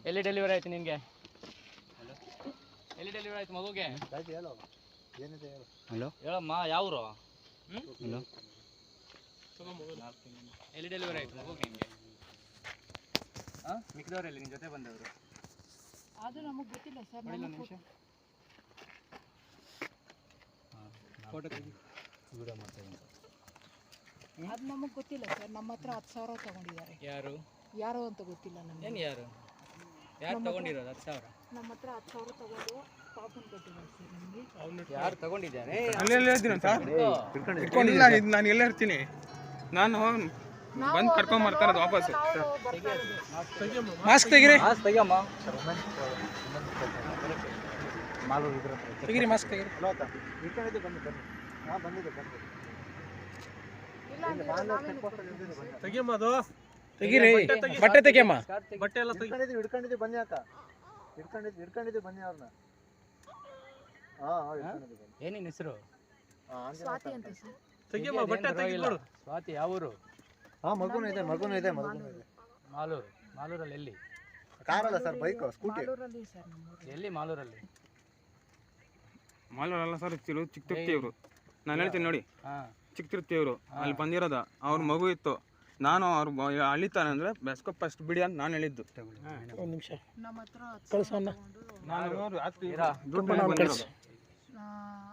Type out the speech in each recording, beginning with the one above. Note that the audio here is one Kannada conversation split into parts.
ಎಲ್ಲಿ ಡೆಲಿವರಿ ಆಯ್ತು ನಿನಗೆ? ಎಲ್ಲಿ ಡೆಲಿವರಿ ಆಯ್ತು ಮಗುಗೆ? ಹಲೋ ಹೇಳಮ್ಮ, ಯಾವರು? ಹಲೋ, ಎಲ್ಲಿ ಡೆಲಿವರಿ ಆಯ್ತು ಮಗುಗೆ ನಿಮಗೆ? ಮಿಕ್ಕಿದವರೆಲ್ಲಿ ನಿನ್ನ ಜೊತೆ ಬಂದವರು? ಅದು ನಮಗೆ ಗೊತ್ತಿಲ್ಲ ಸರ್. ನಿಮಿಷ ಫೋಟೋ ತೆಗಿ, ವಿಡಿಯೋ ಮಾಡ್ತಾ. ಅದು ನಮಗೆ ಗೊತ್ತಿಲ್ಲ ಸರ್. ನಮ್ಮ ಹತ್ರ 10,000 ತಗೊಂಡಿದ್ದಾರೆ. ಯಾರು ಅಂತ ಗೊತ್ತಿಲ್ಲ ನಮಗೆ. ಏನು ಯಾರು ತಗೊಂಡಿರೋದು? 10,000 ನಮ್ಮ ಹತ್ರ 10,000 ತಗೊಂಡು ಪಾಪನ್ ಕೊಟ್ಟಿದ್ದಾರೆ ಸರ್ ನಮಗೆ. ಯಾರು ತಗೊಂಡಿದ್ದಾರೆ? ಅಲ್ಲೆಲ್ಲ ಹೇಳ್ತೀನಿ ಸರ್, ಇಟ್ಕೊಂಡಿಲ್ಲ. ಇದು ನಾನು ಎಲ್ಲ ಇರ್ತೀನಿ, ನಾನು ಬಂದು ಕರ್ಕೊಂಡ್ ಬರ್ತಾರದು ವಾಪಸ್. ಮಾಸ್ಕ್ ತೆಗಿರಿ, ತೆಗಿಯಮ್ಮ. ತೆಗಿರಿ, ಮಾಸ್ಕ್ ತೆಗಿರಿ. ತೆಗಿಯಮ್ಮ, ಅದು ತೆಗಿರಿ, ಬಟ್ಟೆ ತೆಗಿಯಮ್ಮ, ಬಟ್ಟೆ ಎಲ್ಲ ಹಿಡ್ಕೊಂಡಿದ್ದೀವಿ ಬನ್ನಿ ಅಕ್ಕ, ಹಿಡ್ಕೊಂಡಿದ್ದೀವಿ ಬನ್ನಿ ಅವ್ರನ್ನ. ಏನಿನ ಹೆಸರು? ಸ್ವಾತಿ ಅಂತ ಸರ್. ತೆಗಿಯಮ್ಮ, ಬಟ್ಟೆ ತೆಗಿದ್ರು. ಸ್ವಾತಿ ಯಾವೂರು? ಮಗುನು ಇದೆ. ಮಾಲೂರಲ್ಲಿ ಎಲ್ಲಿ? ಕಾರಲ್ಲ ಸರ್, ಬೈಕ್, ಸ್ಕೂಟಿ. ಮಾಲೂರಲ್ಲಿ ಸರ್ ನಮ್ಮೂರು. ಎಲ್ಲಿ ಮಾಲೂರಲ್ಲಿ? ಮಾಲೂರಲ್ಲ ಸರ್, ಚಿಕ್ಕ ತಿರುಪ್ತಿಯವರು. ನಾನು ಹೇಳ್ತೀನಿ ನೋಡಿ, ಹಾಂ, ಚಿಕ್ಕ ತಿರುಪ್ತಿಯವರು ಅಲ್ಲಿ ಬಂದಿರೋದ. ಅವ್ರ ಮಗು ಇತ್ತು, ನಾನು ಅವ್ರು ಅಳಿತಾನೆ ಅಂದರೆ ಬೆಸ್ಕೊ ಫಸ್ಟ್ ಬಿಡಿ ಅಂತ ನಾನು ಹೇಳಿದ್ದು. ಒಂದು ನಿಮಿಷ, ನಮ್ಮ ಹತ್ರ 10,000 ತಗೊಂಡು ನಾನು ರಾತ್ರಿ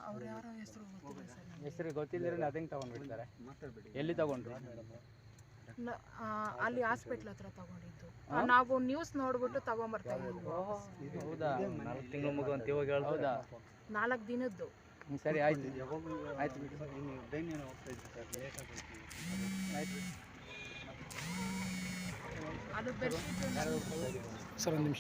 ಅವ್ರು ಯಾರೋ ಹೆಸರು ಗೊತ್ತಿಲ್ಲ ಸರ್. ಹೆಸರು ಗೊತ್ತಿಲ್ಲದ್ರೆ ಅದಂಗೆ ತಗೊಂಡ್ಬಿಡ್ತಾರೆ. ಎಲ್ಲಿ ತಗೊಂಡ್ರು? ಅಲ್ಲಿ ಹಾಸ್ಪಿಟ್ಲ್ ಹತ್ರ ತಗೊಂಡಿದ್ದು. ನಾವು ನ್ಯೂಸ್ ನೋಡ್ಬಿಟ್ಟು ತಗೊಂಬರ್ತಾ ಇದ್ವಿ. ಹೌದಾ? 4 ತಿಂಗಳ ಮಗು ಅಂತ ಇವಾಗ ಹೇಳ. ಹೌದಾ? 4 ದಿನದ್ದು. ಸರಿ, ಆಯ್ತು ಆಯ್ತು. ಅದು ಬೆಡ್ಶೀಟ್ ಸರ್ ಒಂದು ನಿಮಿಷ.